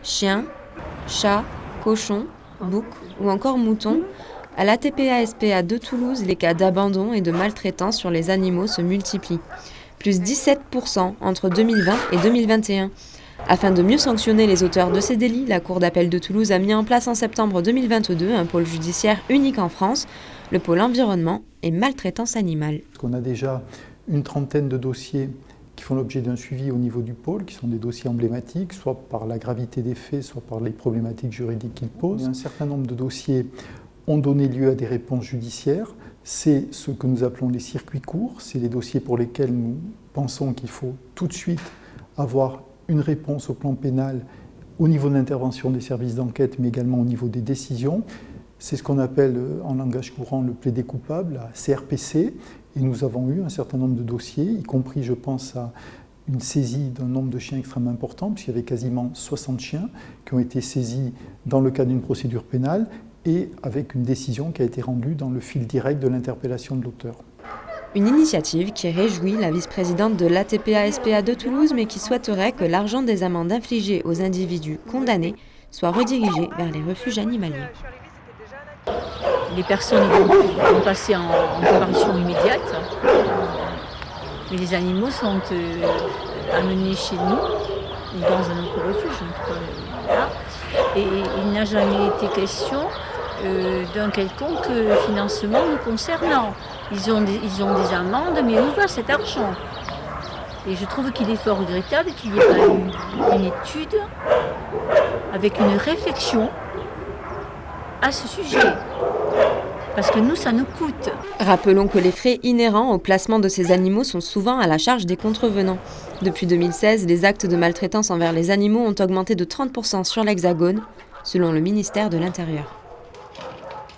Chiens, chats, cochons, boucs ou encore moutons, à l'ATPA-SPA de Toulouse, les cas d'abandon et de maltraitance sur les animaux se multiplient. Plus 17% entre 2020 et 2021. Afin de mieux sanctionner les auteurs de ces délits, la Cour d'appel de Toulouse a mis en place en septembre 2022 un pôle judiciaire unique en France, le pôle environnement et maltraitance animale. On a déjà une trentaine de dossiers qui font l'objet d'un suivi au niveau du pôle, qui sont des dossiers emblématiques, soit par la gravité des faits, soit par les problématiques juridiques qu'ils posent. Un certain nombre de dossiers ont donné lieu à des réponses judiciaires. C'est ce que nous appelons les circuits courts, c'est les dossiers pour lesquels nous pensons qu'il faut tout de suite avoir une réponse au plan pénal, au niveau de l'intervention des services d'enquête, mais également au niveau des décisions. C'est ce qu'on appelle en langage courant le plaidé coupable, la CRPC, et nous avons eu un certain nombre de dossiers, y compris, je pense, à une saisie d'un nombre de chiens extrêmement important, puisqu'il y avait quasiment 60 chiens qui ont été saisis dans le cadre d'une procédure pénale, et avec une décision qui a été rendue dans le fil direct de l'interpellation de l'auteur. Une initiative qui réjouit la vice-présidente de l'ATPA-SPA de Toulouse, mais qui souhaiterait que l'argent des amendes infligées aux individus condamnés soit redirigé vers les refuges animaliers. Les personnes vont passer en comparution immédiate, mais les animaux sont amenés chez nous, dans un autre refuge. Voilà. Et il n'a jamais été question d'un quelconque financement nous concernant. Ils ont des amendes, mais où va cet argent? Et je trouve qu'il est fort regrettable qu'il n'y ait pas eu une étude avec une réflexion à ce sujet. Parce que nous, ça nous coûte. Rappelons que les frais inhérents au placement de ces animaux sont souvent à la charge des contrevenants. Depuis 2016, les actes de maltraitance envers les animaux ont augmenté de 30% sur l'Hexagone, selon le ministère de l'Intérieur.